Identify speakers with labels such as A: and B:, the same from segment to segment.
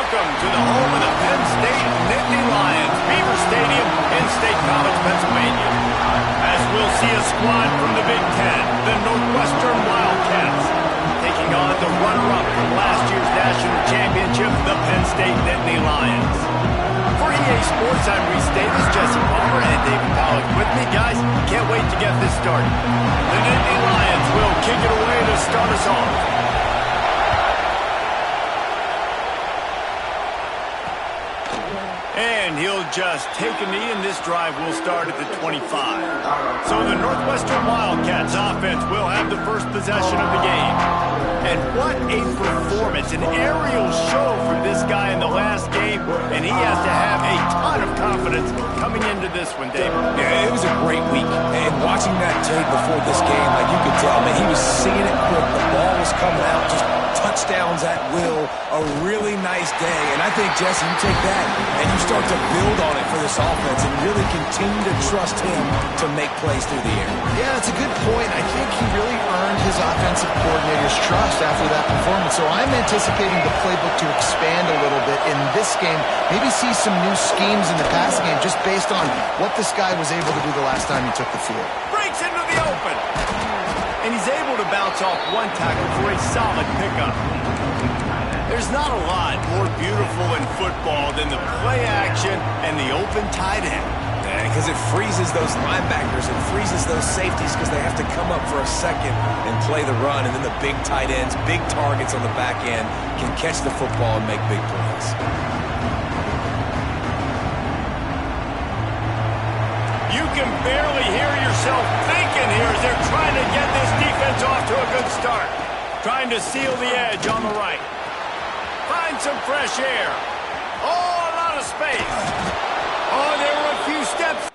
A: Welcome to the home of the Penn State Nittany Lions, Beaver Stadium in State College, Pennsylvania. As we'll see a squad from the Big Ten, the Northwestern Wildcats, taking on the runner-up from last year's national championship, the Penn State Nittany Lions. For EA Sports, I'm Reese Davis, Jesse Palmer, and David Pollack with me. Guys, can't wait to get this started. The Nittany Lions will kick it away to start us off. And he'll just take a knee, and this drive will start at the 25. So the Northwestern Wildcats offense will have the first possession of the game. And what a performance, an aerial show from this guy in the last game, and he has to have a ton of confidence coming into this one, David.
B: Yeah, it was a great week, and watching that tape before this game, like you could tell, man, he was seeing it quick. The ball was coming out, just touchdowns at will, a really nice day. And I think, Jesse, you take that and you start to build on it for this offense and really continue to trust him to make plays through the air.
C: Yeah, it's a good point. I think he really earned his offensive coordinator's trust after that performance. So I'm anticipating the playbook to expand a little bit in this game, maybe see some new schemes in the passing game just based on what this guy was able to do the last time he took the field.
A: Breaks into the open. And he's able to bounce off one tackle for a solid pickup. There's not a lot more beautiful in football than the play action and the open tight end.
B: Because it freezes those linebackers, it freezes those safeties because they have to come up for a second and play the run. And then the big tight ends, big targets on the back end can catch the football and make big plays.
A: You can barely hear yourself thinking here as they're trying to get this defense off to a good start. Trying to seal the edge on the right. Find some fresh air. Oh, a lot of space. Oh, there were a few steps.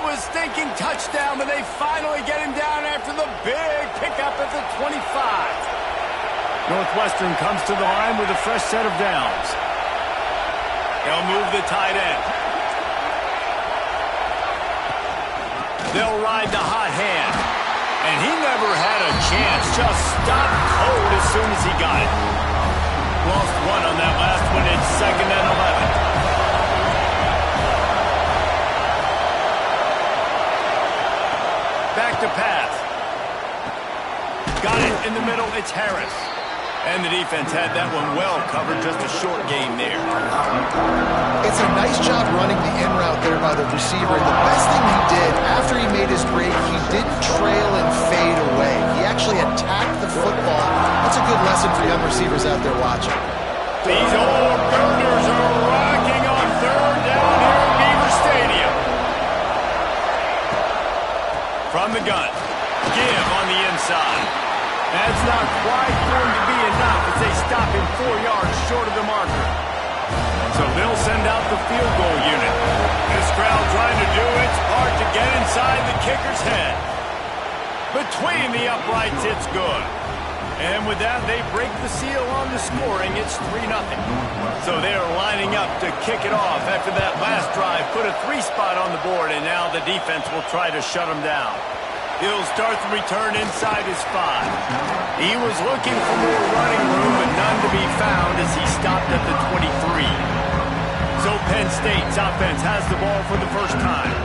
A: Was thinking touchdown, but they finally get him down after the big pickup at the 25. Northwestern comes to the line with a fresh set of downs. They'll move the tight end. They'll ride the hot hand. And he never had a chance. Just stopped cold as soon as he got it. Lost one on that last one. It's 2nd and 11. Back to pass. Got it in the middle. It's Harris. And the defense had that one well covered. Just a short game there.
C: It's a nice job running the in route there by the receiver. The best thing he did after he made his break, he didn't trail and fade away. He actually attacked the football. That's a good lesson for young receivers out there watching.
A: These old Gooners are rocking on 3rd down here at Beaver Stadium. From the gun, give on the inside. That's not quite going to be enough as they stop him 4 yards short of the marker. So they'll send out the field goal unit. This crowd trying to do its part to get inside the kicker's head. Between the uprights, it's good. And with that, they break the seal on the scoring. It's 3-0. So they are lining up to kick it off after that last drive. Put a 3 spot on the board, and now the defense will try to shut them down. He'll start the return inside his 5. He was looking for more running room, but none to be found as he stopped at the 23. So Penn State's offense has the ball for the first time.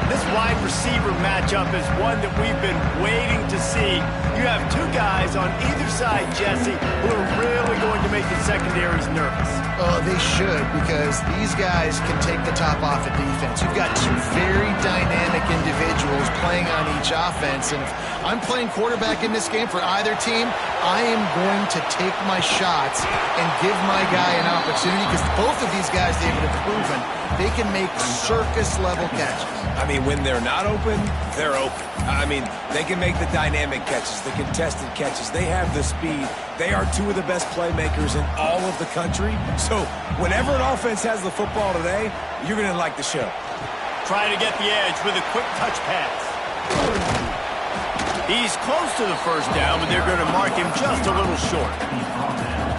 A: This wide receiver matchup is one that we've been waiting to see. You have 2 guys on either side, Jesse, who are really going to make the secondaries nervous.
C: Oh, they should, because these guys can take the top off of defense. You've got two very dynamic individuals playing on each offense, and if I'm playing quarterback in this game for either team, I am going to take my shots and give my guy an opportunity, because both of these guys, David, have proven they can make circus-level catches.
B: I mean, when they're not open, they're open. I mean, they can make the dynamic catches, the contested catches. They have the speed. They are two of the best playmakers in all of the country. So whenever an offense has the football today, you're going to like the show.
A: Trying to get the edge with a quick touch pass. He's close to the first down, but they're going to mark him just a little short.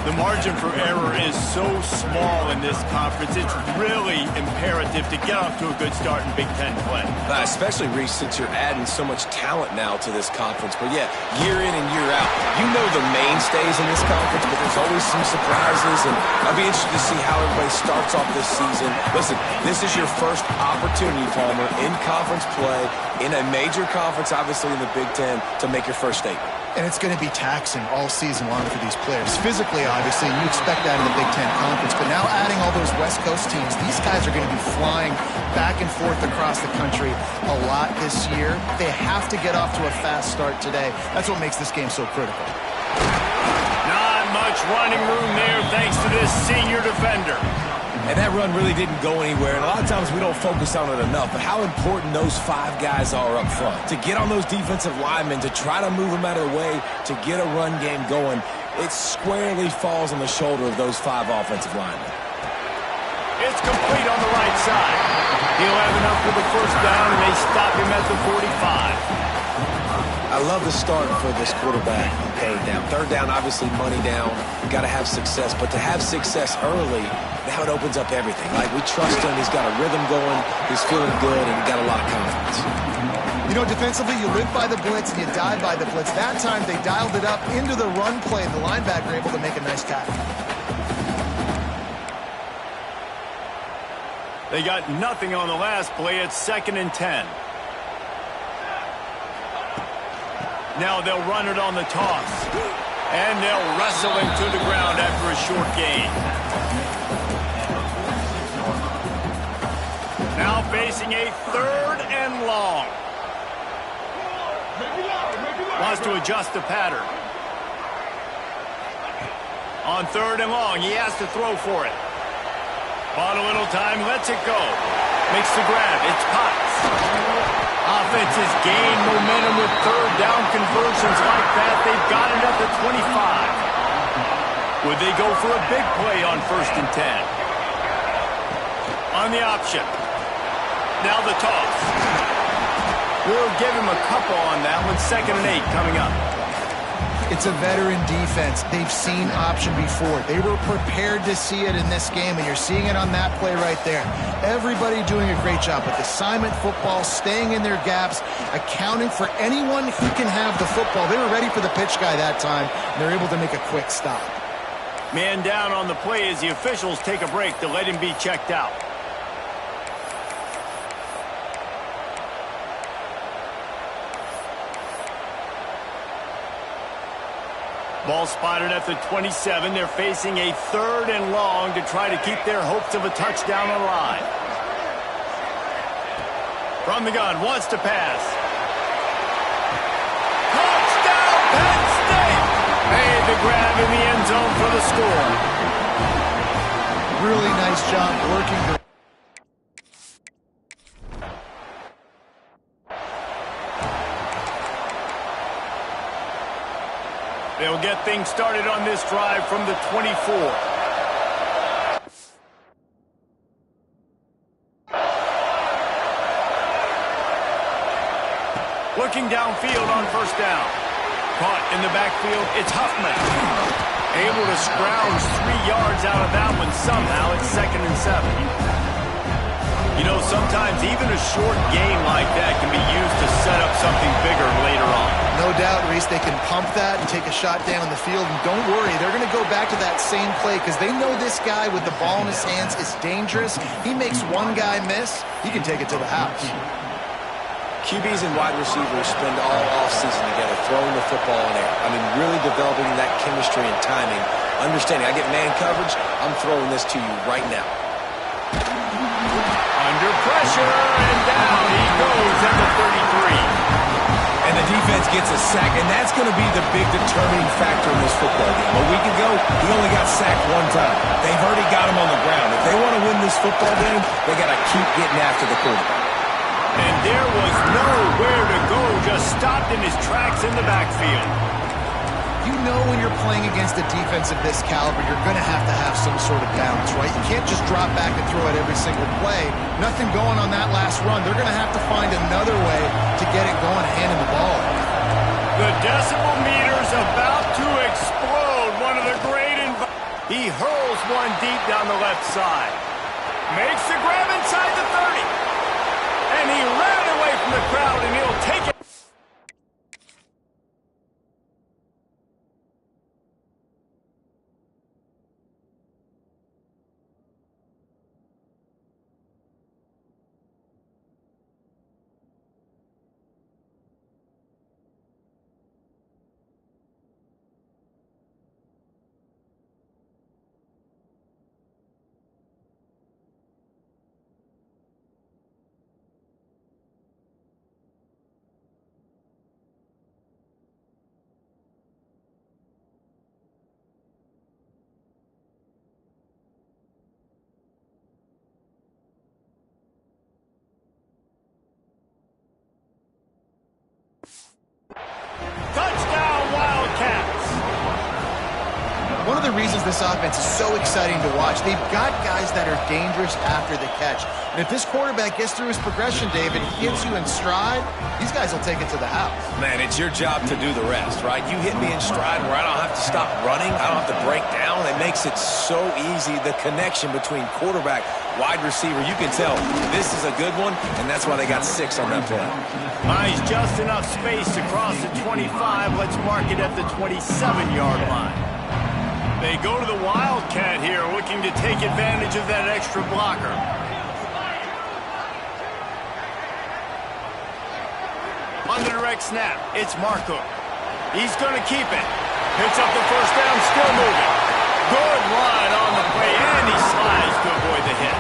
A: The margin for error is so small in this conference. It's really imperative to get off to a good start in Big Ten play.
B: Especially, Reese, since you're adding so much talent now to this conference. But yeah, year in and year out, you know the mainstays in this conference, but there's always some surprises, and I'll be interested to see how everybody starts off this season. Listen, this is your first opportunity, Palmer, in conference play, in a major conference, obviously in the Big Ten, to make your first statement.
C: And it's going to be taxing all season long for these players. Physically, obviously, you expect that in the Big Ten Conference. But now adding all those West Coast teams, these guys are going to be flying back and forth across the country a lot this year. They have to get off to a fast start today. That's what makes this game so critical.
A: Not much running room there thanks to this senior defender.
B: And that run really didn't go anywhere, and a lot of times we don't focus on it enough, but how important those five guys are up front. To get on those defensive linemen, to try to move them out of the way, to get a run game going, it squarely falls on the shoulder of those five offensive linemen.
A: It's complete on the right side. He'll have enough for the first down, and they stop him at the 45.
B: I love the start for this quarterback on third down. Third down, obviously money down. Got to have success, but to have success early, now it opens up everything. Like, we trust him. He's got a rhythm going. He's feeling good, and he got a lot of confidence.
C: You know, defensively, you live by the blitz and you die by the blitz. That time, they dialed it up into the run play, and the linebacker able to make a nice tackle.
A: They got nothing on the last play. It's 2nd and 10. Now they'll run it on the toss. And they'll wrestle him to the ground after a short gain. Now facing a 3rd and long. Wants to adjust the pattern. On 3rd and long, he has to throw for it. Bought a little time, lets it go. Makes the grab, it's Potts. Offense has gained momentum with 3rd down conversions like that. They've got it at the 25. Would they go for a big play on 1st and 10? On the option. Now the toss. We'll give him a couple on that one. 2nd and 8 coming up.
C: It's a veteran defense. They've seen option before. They were prepared to see it in this game, and you're seeing it on that play right there. Everybody doing a great job with assignment football, staying in their gaps, accounting for anyone who can have the football. They were ready for the pitch guy that time, and they're able to make a quick stop.
A: Man down on the play as the officials take a break to let him be checked out. Ball spotted at the 27. They're facing a 3rd and long to try to keep their hopes of a touchdown alive. From the gun, wants to pass. Touchdown, Penn State! Made the grab in the end zone for the score.
C: Really nice job working the
A: They'll get things started on this drive from the 24. Looking downfield on 1st down. Caught in the backfield, it's Huffman. Able to scrounge 3 yards out of that one somehow. It's 2nd and 7. You know, sometimes even a short game like that can be used to set up something bigger later on.
C: No doubt, Reese, they can pump that and take a shot down the field. And don't worry, they're going to go back to that same play because they know this guy with the ball in his hands is dangerous. He makes one guy miss, he can take it to the house.
B: QBs and wide receivers spend all offseason together throwing the football in air. I mean, really developing that chemistry and timing. understanding I get man coverage, I'm throwing this to you right now.
A: Under pressure, and down he goes at the 33.
B: And the defense gets a sack, and that's going to be the big determining factor in this football game. A week ago, he only got sacked one time. They've already got him on the ground. If they want to win this football game, they got to keep getting after the quarterback.
A: And there was nowhere to go, just stopped in his tracks in the backfield.
C: You know when you're playing against a defense of this caliber, you're going to have some sort of balance, right? You can't just drop back and throw it every single play. Nothing going on that last run. They're going to have to find another way to get it going, handing the ball.
A: The decibel meter's about to explode. One of the great he hurls one deep down the left side. Makes the grab inside the 30. And he ran away from the crowd, and he'll take it. Touchdown, Wildcats!
C: One of the reasons this offense is so exciting to watch, they've got guys that are dangerous after the catch. And if this quarterback gets through his progression, David, he hits you in stride, these guys will take it to the house.
B: Man, it's your job to do the rest, right? You hit me in stride where I don't have to stop running. I don't have to break down. It makes it so easy. The connection between quarterback, wide receiver, you can tell this is a good one, and that's why they got 6 on that play.
A: Buys just enough space to cross the 25. Let's mark it at the 27-yard line. They go to the Wildcat here, looking to take advantage of that extra blocker. On the direct snap, it's Marco. He's going to keep it. Picks up the first down, still moving. Good run on the play, and he slides to avoid the hit.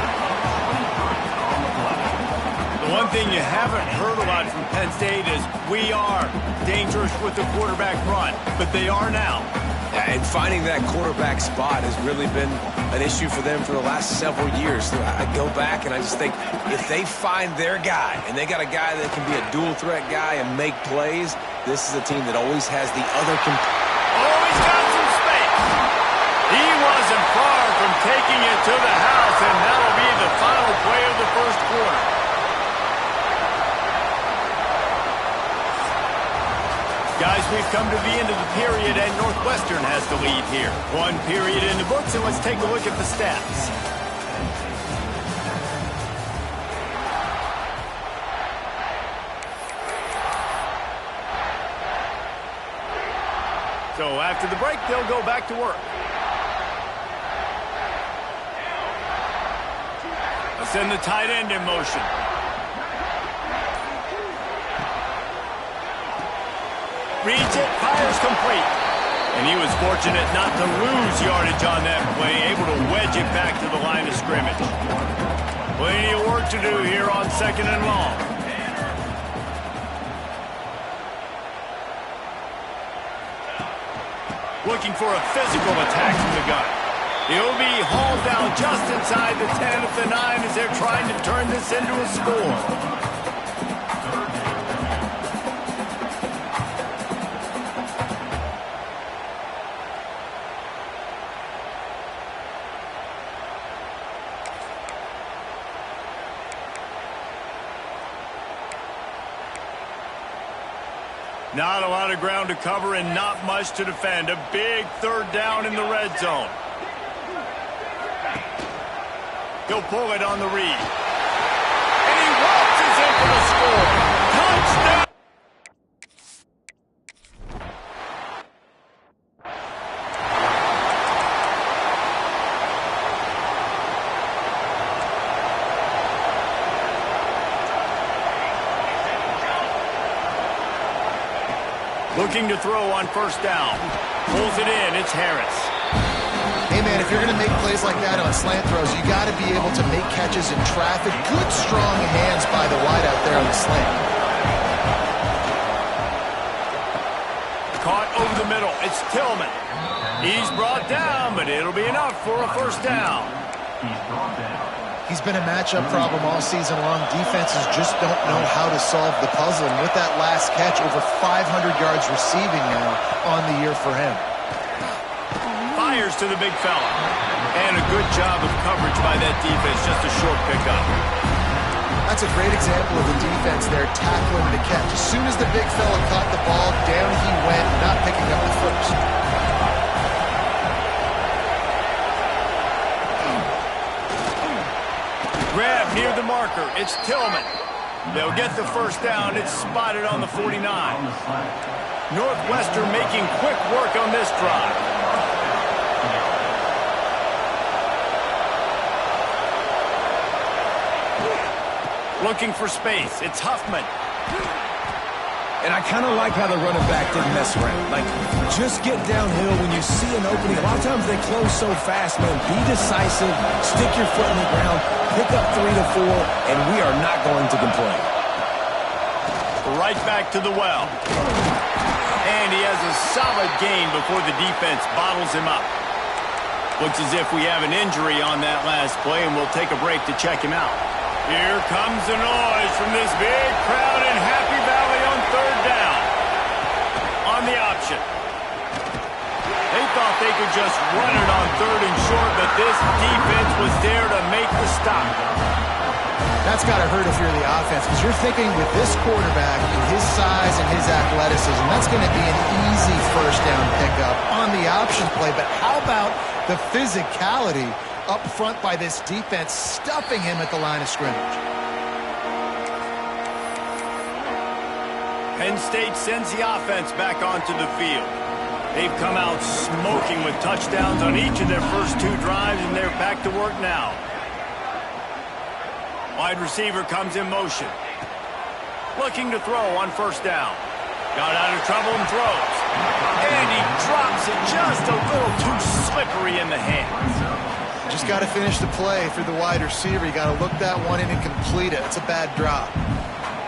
A: The one thing you haven't heard a lot from Penn State is we are dangerous with the quarterback run, but they are now.
B: Yeah, and finding that quarterback spot has really been an issue for them for the last several years. I go back and I just think if they find their guy, and they got a guy that can be a dual threat guy and make plays, this is a team that always has the other.
A: Always got some space. He wasn't far from taking it to the house, and that'll be the final play of the first quarter. Guys, we've come to the end of the period, and Northwestern has the lead here. 1 period in the books, and let's take a look at the stats. So after the break, they'll go back to work. Let's send the tight end in motion. Reads it, fires complete. And he was fortunate not to lose yardage on that play, able to wedge it back to the line of scrimmage. Plenty of work to do here on 2nd and long. Looking for a physical attack from the gun. He'll be hauled down just inside the 10 at the 9 as they're trying to turn this into a score. Not a lot of ground to cover and not much to defend. A big 3rd down in the red zone. He'll pull it on the read. And he waltzes in for the score. Touchdown! Looking to throw on 1st down. Pulls it in. It's Harris.
C: if you're going to make plays like that on slant throws, you got to be able to make catches in traffic. Good, strong hands by the wideout there on the slant.
A: Caught over the middle. It's Tillman. He's brought down, but it'll be enough for a first down.
C: He's been a matchup problem all season long. Defenses just don't know how to solve the puzzle. And with that last catch, over 500 yards receiving now on the year for him.
A: Fires to the big fella. And a good job of coverage by that defense. Just a short pickup.
C: That's a great example of the defense there tackling the catch. As soon as the big fella caught the ball, down he went, not picking up the first.
A: Grab near the marker. It's Tillman. They'll get the first down. It's spotted on the 49. Northwestern making quick work on this drive. Looking for space. It's Huffman.
B: And I kind of like how the running back didn't mess around. Like, just get downhill when you see an opening. A lot of times they close so fast, man. Be decisive, stick your foot in the ground, pick up 3 to 4, and we are not going to complain.
A: Right back to the well. And he has a solid gain before the defense bottles him up. Looks as if we have an injury on that last play, and we'll take a break to check him out. Here comes the noise from this big crowd in Happy Valley on third down. On the option. They thought they could just run it on third and short, but this defense was there to make the stop.
C: That's got to hurt if you're the offense, because you're thinking with this quarterback and his size and his athleticism, that's going to be an easy first down pickup on the option play. But how about the physicality up front by this defense, stuffing him at the line of scrimmage?
A: Penn State sends the offense back onto the field. They've come out smoking with touchdowns on each of their first 2 drives, and they're back to work now. Wide receiver comes in motion. Looking to throw on first down. Got out of trouble and throws. And he drops it just a little too slippery in the hands.
C: Just got to finish the play for the wide receiver. You got to look that one in and complete it. It's a bad drop.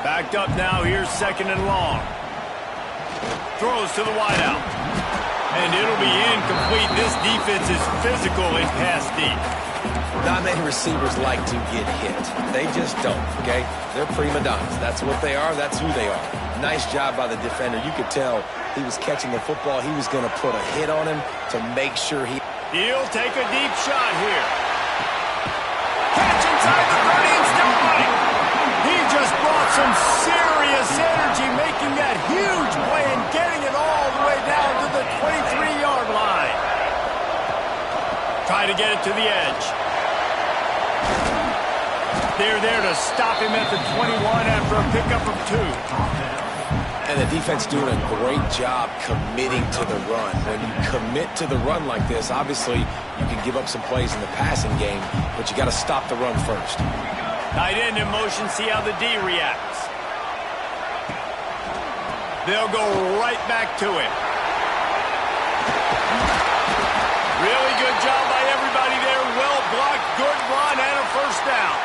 A: Backed up now. Here's second and long. Throws to the wideout. And it'll be incomplete. This defense is physical and pass deep.
B: Not many receivers like to get hit. They just don't, okay? They're prima donnas. That's what they are. That's who they are. Nice job by the defender. You could tell he was catching the football. He was going to put a hit on him to make sure he...
A: He'll take a deep shot here. Catch inside the 30 and still running. He just brought some serious energy, making that huge play and getting it all the way down to the 23-yard line. Try to get it to the edge. They're there to stop him at the 21 after a pickup of 2.
B: And the defense doing a great job committing to the run. When you commit to the run like this, obviously you can give up some plays in the passing game, but you got to stop the run first.
A: Tight end in motion, see how the D reacts. They'll go right back to him. Really good job by everybody there. Well blocked, good run, and a first down.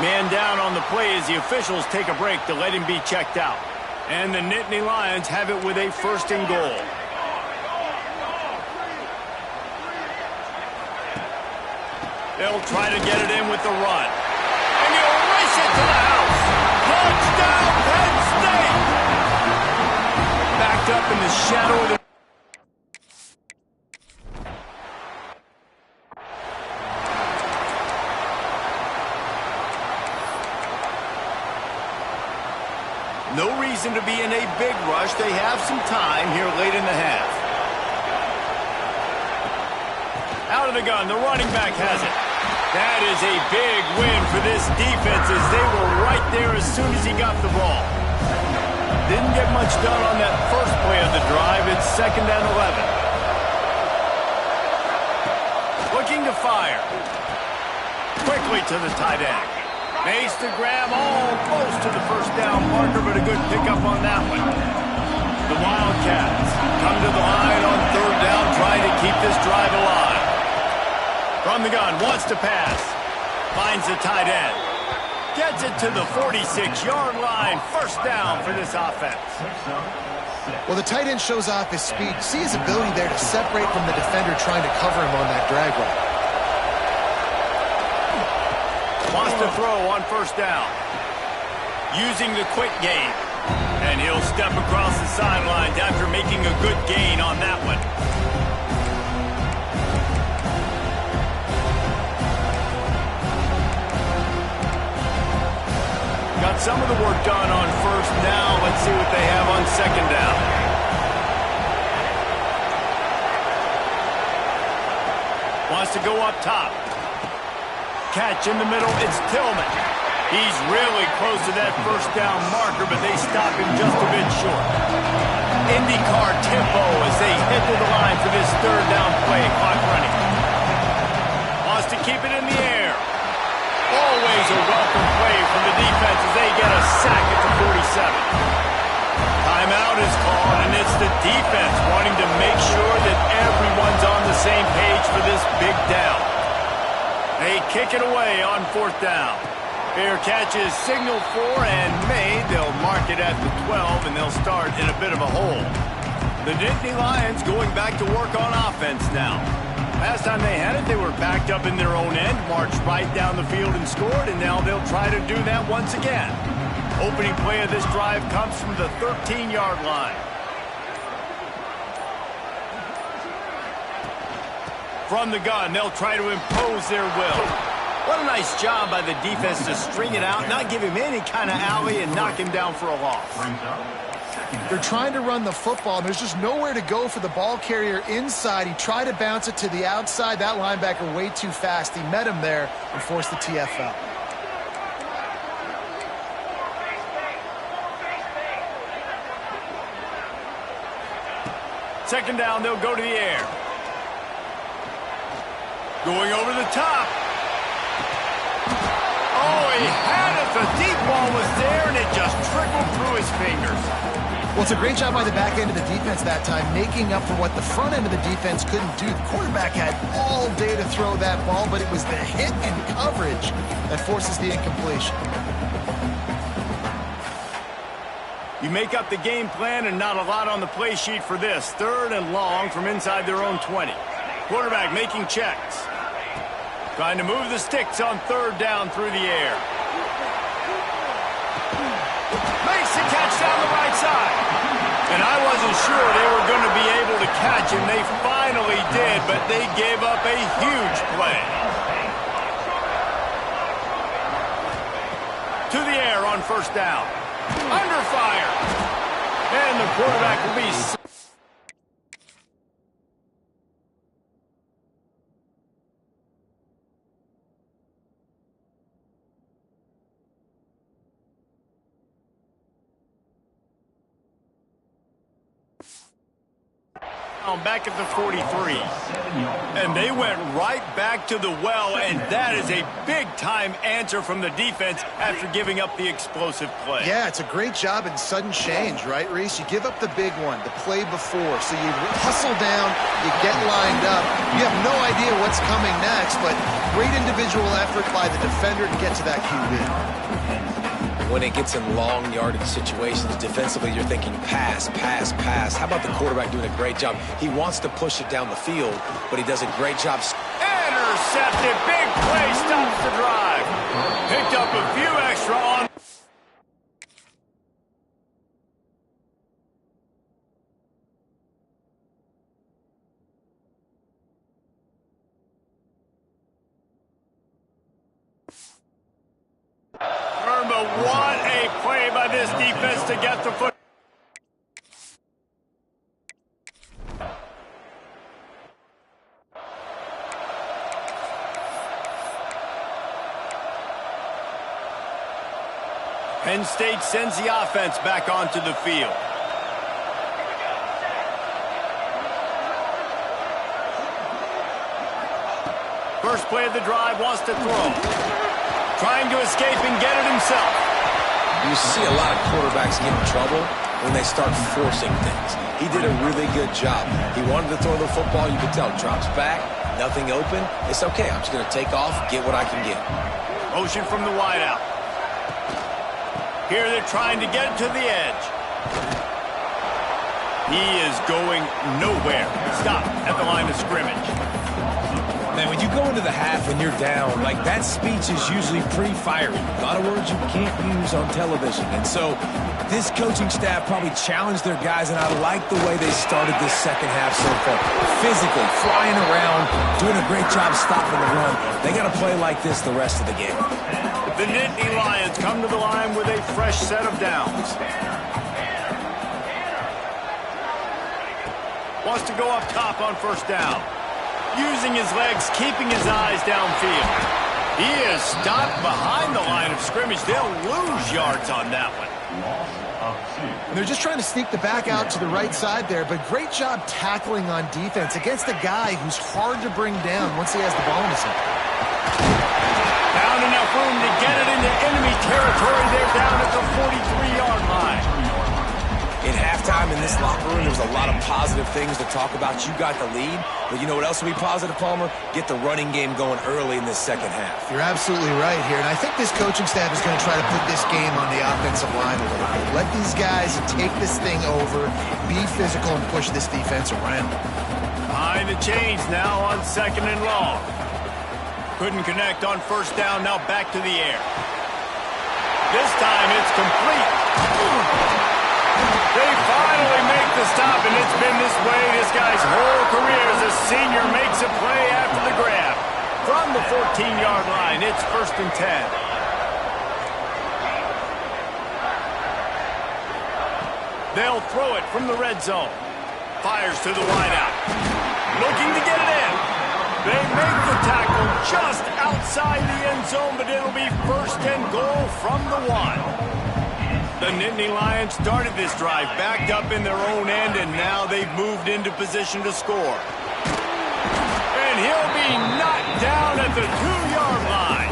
A: Man down on the play as the officials take a break to let him be checked out. And the Nittany Lions have it with a first and goal. They'll try to get it in with the run. And he'll race it to the house. Touchdown, Penn State! Backed up in the shadow of the... No reason to be in a big rush. They have some time here late in the half. Out of the gun, the running back has it. That is a big win for this defense as they were right there as soon as he got the ball. Didn't get much done on that first play of the drive. It's second and 11. Looking to fire. Quickly to the tight end. Makes the grab almost to the first down marker, but a good pickup on that one. The Wildcats come to the line on third down, trying to keep this drive alive. From the gun, wants to pass. Finds the tight end. Gets it to the 46-yard line. First down for this offense.
C: Well, the tight end shows off his speed. See his ability there to separate from the defender trying to cover him on that drag route.
A: Wants to throw on first down. Using the quick game. And he'll step across the sidelines after making a good gain on that one. Got some of the work done on first down. Let's see what they have on second down. Wants to go up top. Catch in the middle. It's Tillman. He's really close to that first down marker, but they stop him just a bit short. IndyCar tempo as they head to the line for this third down play. Clock running. Wants to keep it in the air. Always a welcome play from the defense as they get a sack at the 47. Timeout is called, and it's the defense wanting to make sure that everyone's on the same page for this big down. They kick it away on fourth down. Fair catch is signaled for and made. They'll mark it at the 12, and they'll start in a bit of a hole. The Nittany Lions going back to work on offense now. Last time they had it, they were backed up in their own end, marched right down the field and scored, and now they'll try to do that once again. Opening play of this drive comes from the 13-yard line. From the gun, they'll try to impose their will. What a nice job by the defense to string it out, not give him any kind of alley, and knock him down for a loss.
C: They're trying to run the football, and there's just nowhere to go for the ball carrier inside. He tried to bounce it to the outside. That linebacker way too fast. He met him there and forced the TFL.
A: Second down, they'll go to the air. Going over the top. Oh, he had it. The deep ball was there, and it just trickled through his fingers.
C: Well, it's a great job by the back end of the defense that time, making up for what the front end of the defense couldn't do. The quarterback had all day to throw that ball, but it was the hit and coverage that forces the incompletion.
A: You make up the game plan and not a lot on the play sheet for this. Third and long from inside their own 20. Quarterback making checks. Trying to move the sticks on third down through the air. Makes the catch down the right side. And I wasn't sure they were going to be able to catch him. They finally did, but they gave up a huge play. To the air on first down. Under fire. And the quarterback will be... back at the 43. And they went right back to the well, and that is a big-time answer from the defense after giving up the explosive play.
C: Yeah, it's a great job in sudden change, right, Reese? You give up the big one, the play before, so you hustle down, you get lined up. You have no idea what's coming next, but great individual effort by the defender to get to that QB.
B: When it gets in long yardage situations, defensively, you're thinking pass, pass, pass. How about the quarterback doing a great job? He wants to push it down the field, but he does a great job.
A: Intercepted. Big play stops the drive. Picked up a few extra on. What a play by this defense to get the foot. Penn State sends the offense back onto the field. First play of the drive, wants to throw. Trying to escape and get it himself.
B: You see a lot of quarterbacks get in trouble when they start forcing things. He did a really good job. He wanted to throw the football. You could tell. Drops back, nothing open. It's okay. I'm just going to take off, get what I can get.
A: Motion from the wideout. Here they're trying to get to the edge. He is going nowhere. Stop at the line of scrimmage.
B: Man, when you go into the half and you're down, like that speech is usually pretty fiery. A lot of words you can't use on television. And so this coaching staff probably challenged their guys, and I like the way they started this second half so far. Physically, flying around, doing a great job stopping the run. They got to play like this the rest of the game.
A: The Nittany Lions come to the line with a fresh set of downs. Wants to go up top on first down. Using his legs, keeping his eyes downfield. He is stopped behind the line of scrimmage. They'll lose yards on that one.
C: And they're just trying to sneak the back out to the right side there, but great job tackling on defense against a guy who's hard to bring down once he has the ball in his hand.
A: Found enough room to get it into enemy territory. They're down at the 43-yard line.
B: In halftime in this locker room, there's a lot of positive things to talk about. You got the lead, but you know what else will be positive, Palmer? Get the running game going early in this second half.
C: You're absolutely right here, and I think this coaching staff is going to try to put this game on the offensive line a little bit. Let these guys take this thing over, be physical, and push this defense around.
A: Behind the chains now on second and long. Couldn't connect on first down, now back to the air. This time it's complete. They finally make the stop, and it's been this way this guy's whole career as a senior makes a play after the grab. From the 14-yard line, it's 1st and 10. They'll throw it from the red zone. Fires to the wideout. Looking to get it in. They make the tackle just outside the end zone, but it'll be 1st and goal from the 1. The Nittany Lions started this drive backed up in their own end, and now they've moved into position to score. And he'll be knocked down at the 2-yard line.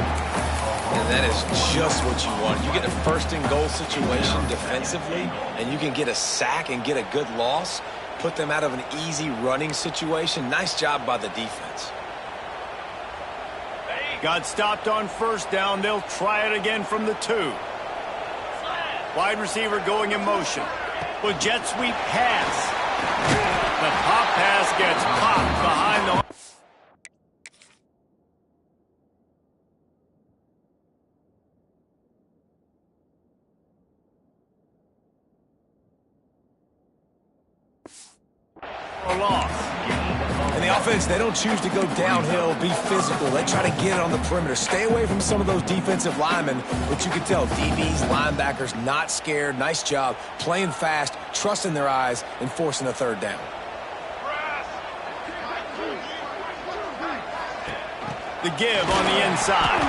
B: And that is just what you want. You get a 1st and goal situation defensively, and you can get a sack and get a good loss, put them out of an easy running situation. Nice job by the defense.
A: Got stopped on first down. They'll try it again from the 2. Wide receiver going in motion. With jet sweep pass. The pop pass gets popped behind the... or loss.
B: And the offense, they don't choose to go downhill, be physical. They try to get it on the perimeter. Stay away from some of those defensive linemen, but you can tell DBs, linebackers, not scared. Nice job playing fast, trusting their eyes, and forcing a 3rd down.
A: The give on the inside.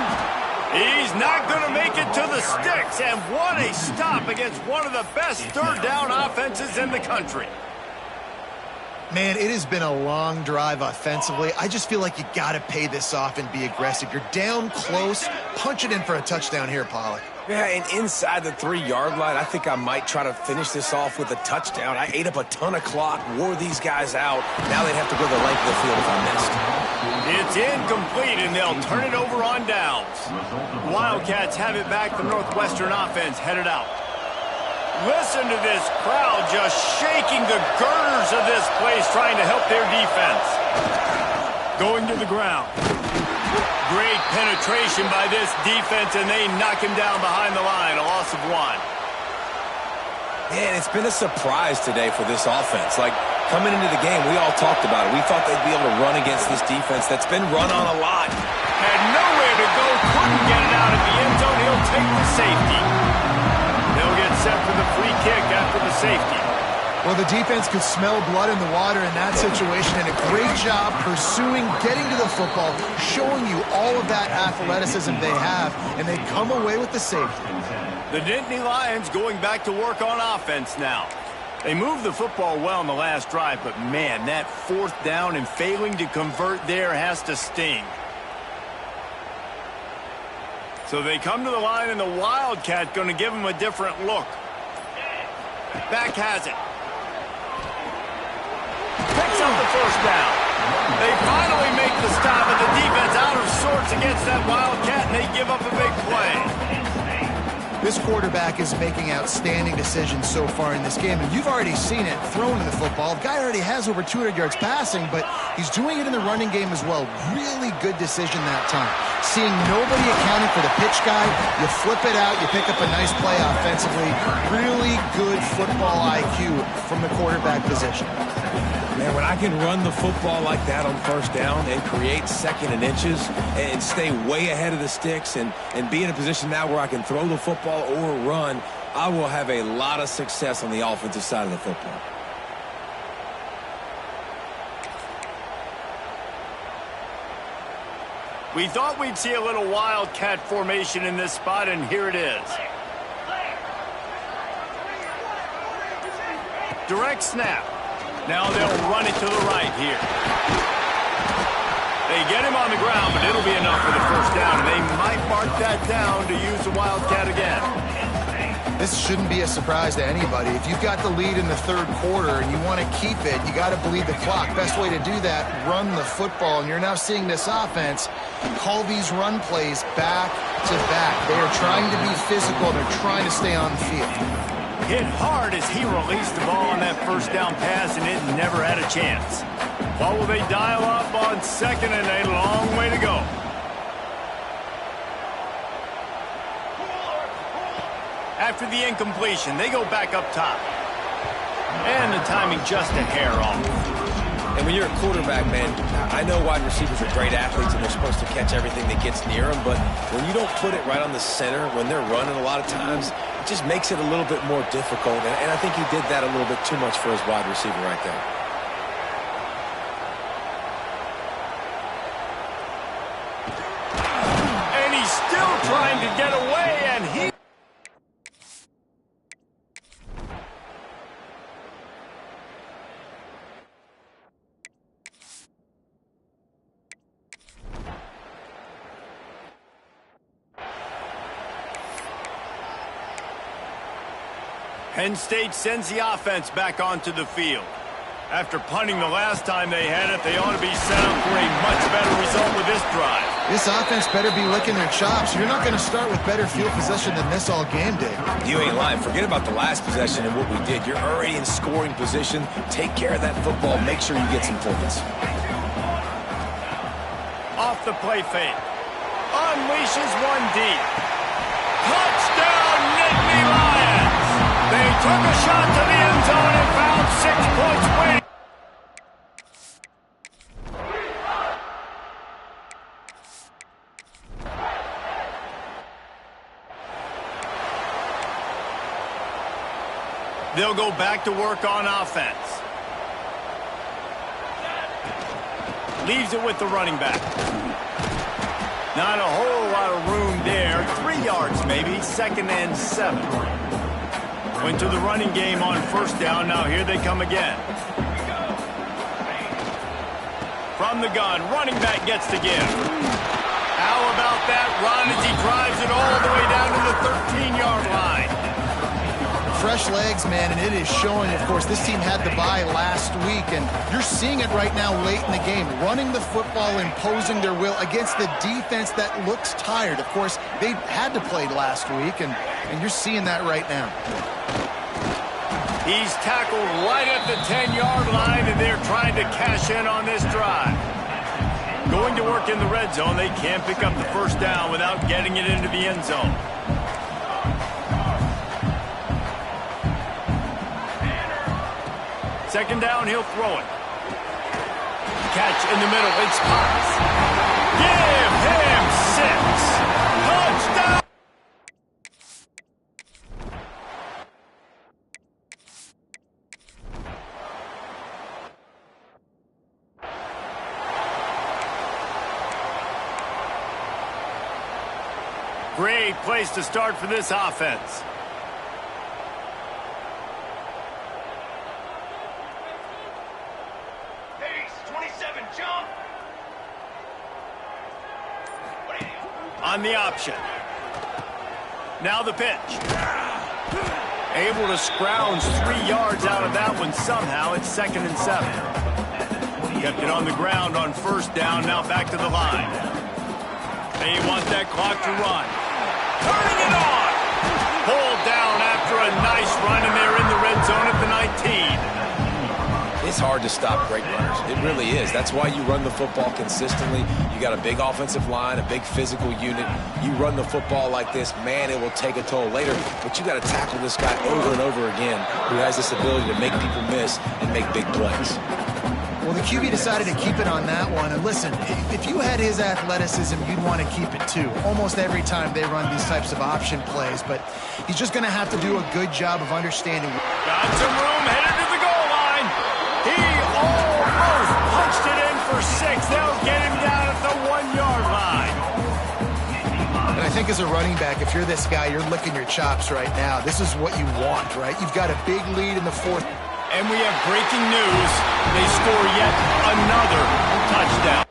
A: He's not going to make it to the sticks, and what a stop against one of the best 3rd down offenses in the country.
C: Man, it has been a long drive offensively. I just feel like you got to pay this off and be aggressive. You're down close. Punch it in for a touchdown here, Pollock.
B: Yeah, and inside the 3-yard line, I think I might try to finish this off with a touchdown. I ate up a ton of clock, wore these guys out. Now they'd have to go the length of the field if I missed.
A: It's incomplete, and they'll turn it over on downs. Wildcats have it back. The Northwestern offense headed out. Listen to this crowd just shaking the girders of this place, trying to help their defense. Going to the ground. Great penetration by this defense, and they knock him down behind the line. A loss of 1.
B: Man, it's been a surprise today for this offense. Like, coming into the game, we all talked about it. We thought they'd be able to run against this defense that's been run on a lot.
A: Had nowhere to go, couldn't get it out of the end zone. He'll take the safety. They'll get set for the free kick after the safety.
C: Well, the defense could smell blood in the water in that situation, and a great job pursuing, getting to the football, showing you all of that athleticism they have, and they come away with the safety.
A: The Nittany Lions going back to work on offense now. They moved the football well in the last drive, but man, that 4th down and failing to convert there has to sting. So they come to the line, and the Wildcat going to give them a different look. Back has it. Picks up the first down. They finally make the stop, and the defense out of sorts against that Wildcat, and they give up a big play.
C: This quarterback is making outstanding decisions so far in this game, and you've already seen it throwing the football. The guy already has over 200 yards passing, but he's doing it in the running game as well. Really good decision that time. Seeing nobody accounting for the pitch guy, you flip it out, you pick up a nice play offensively. Really good football IQ from the quarterback position.
B: Man, when I can run the football like that on first down and create second and inches and stay way ahead of the sticks and be in a position now where I can throw the football or run, I will have a lot of success on the offensive side of the football.
A: We thought we'd see a little Wildcat formation in this spot, and here it is. Direct snap. Now they'll run it to the right here. They get him on the ground, but it'll be enough for the first down, and they might mark that down to use the Wildcat again.
C: This shouldn't be a surprise to anybody. If you've got the lead in the third quarter and you want to keep it, you got to bleed the clock. Best way to do that, run the football. And you're now seeing this offense call these run plays back to back. They are trying to be physical. They're trying to stay on the field.
A: Hit hard as he released the ball on that first down pass, and it never had a chance. What will they dial up on second, and a long way to go. After the incompletion, they go back up top. And the timing just a hair off.
B: And when you're a quarterback, man, I know wide receivers are great athletes and they're supposed to catch everything that gets near them, but when you don't put it right on the center, when they're running a lot of times, it just makes it a little bit more difficult. And I think he did that a little bit too much for his wide receiver right there.
A: And he's still trying to get away, and he... Penn State sends the offense back onto the field. After punting the last time they had it, they ought to be set up for a much better result with this drive.
C: This offense better be licking their chops. You're not going to start with better field possession than this all game day.
B: You ain't lying. Forget about the last possession and what we did. You're already in scoring position. Take care of that football. Make sure you get some points.
A: Off the play fake. Unleashes one deep. Touchdown, Nittany Lions! They took a shot to the end zone and found 6 points winning. They'll go back to work on offense. Leaves it with the running back. Not a whole lot of room there. 3 yards maybe, 2nd and 7. Went to the running game on first down. Now here they come again. From the gun, running back gets the give. How about that run as he drives it all the way down to the 13-yard line?
C: Fresh legs, man, and it is showing. Of course, this team had the bye last week, and you're seeing it right now late in the game. Running the football, imposing their will against the defense that looks tired. Of course, they had to play last week, and you're seeing that right now.
A: He's tackled right at the 10-yard line, and they're trying to cash in on this drive. Going to work in the red zone, they can't pick up the first down without getting it into the end zone. Second down, he'll throw it. Catch in the middle, it's Potts. Give him 6. Touchdown! Great place to start for this offense. On the option. Now the pitch. Able to scrounge 3 yards out of that one somehow. It's 2nd and 7. Kept it on the ground on 1st down. Now back to the line. They want that clock to run. Turning it on. Pulled down after a nice run, and they're in the red zone at the 19.
B: It's hard to stop great runners. It really is. That's why you run the football consistently. You got a big offensive line, a big physical unit. You run the football like this, man, it will take a toll later. But you got to tackle this guy over and over again who has this ability to make people miss and make big plays.
C: Well, the QB decided to keep it on that one. And listen, if you had his athleticism, you'd want to keep it too. Almost every time they run these types of option plays. But he's just going to have to do a good job of understanding.
A: Got some room, headed to the goal line. He almost punched it in for 6. They'll get him down at the 1-yard line.
C: And I think as a running back, if you're this guy, you're licking your chops right now. This is what you want, right? You've got a big lead in the 4th.
A: And we have breaking news. They score yet another touchdown.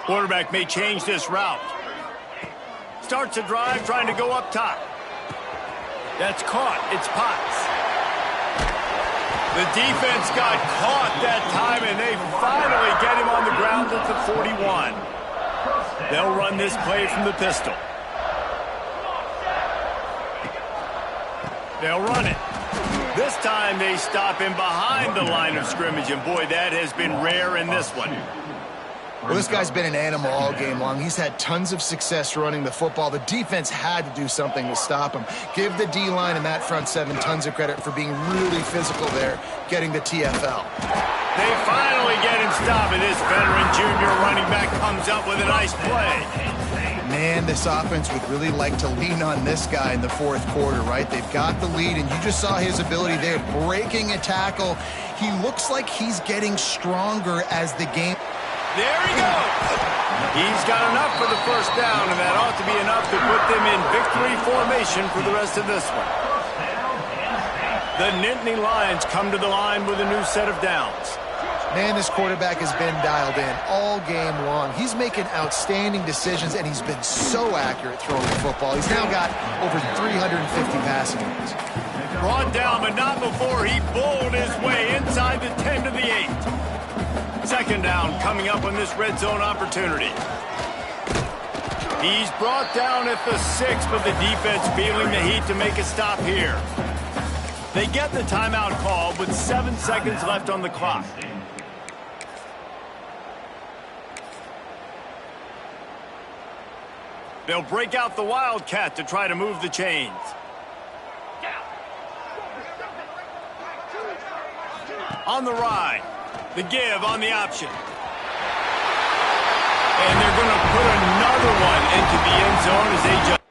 A: Quarterback may change this route. Starts a drive trying to go up top. That's caught. It's Potts. The defense got caught that time, and they finally get him on the ground at the 41. They'll run this play from the pistol. They'll run it. This time they stop him behind the line of scrimmage, and boy, that has been rare in this one.
C: Well, this guy's been an animal all game long. He's had tons of success running the football. The defense had to do something to stop him. Give the D-line and that front 7 tons of credit for being really physical there, getting the TFL.
A: They finally get him stopped, and this veteran junior running back comes up with a nice play.
C: Man, this offense would really like to lean on this guy in the 4th quarter, right? They've got the lead, and you just saw his ability there, breaking a tackle. He looks like he's getting stronger as the game...
A: There he goes. He's got enough for the 1st down, and that ought to be enough to put them in victory formation for the rest of this one. The Nittany Lions come to the line with a new set of downs.
C: Man, this quarterback has been dialed in all game long. He's making outstanding decisions, and he's been so accurate throwing the football. He's now got over 350 passing yards.
A: Brought down, but not before he bowled his way inside the 10 to the 8. 2nd down coming up on this red zone opportunity. He's brought down at the 6, but the defense feeling the heat to make a stop here. They get the timeout called with 7 seconds left on the clock. They'll break out the Wildcat to try to move the chains. On the ride. The give on the option. And they're going to put another one into the end zone as they just...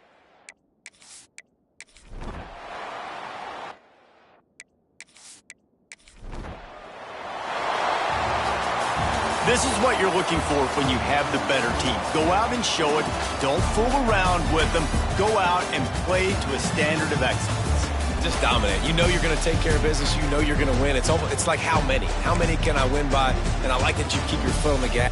A: This is what you're looking for when you have the better team. Go out and show it. Don't fool around with them. Go out and play to a standard of excellence.
B: Just dominate. You know you're going to take care of business. You know you're going to win. It's like how many? How many can I win by? And I like that you keep your foot on the gas.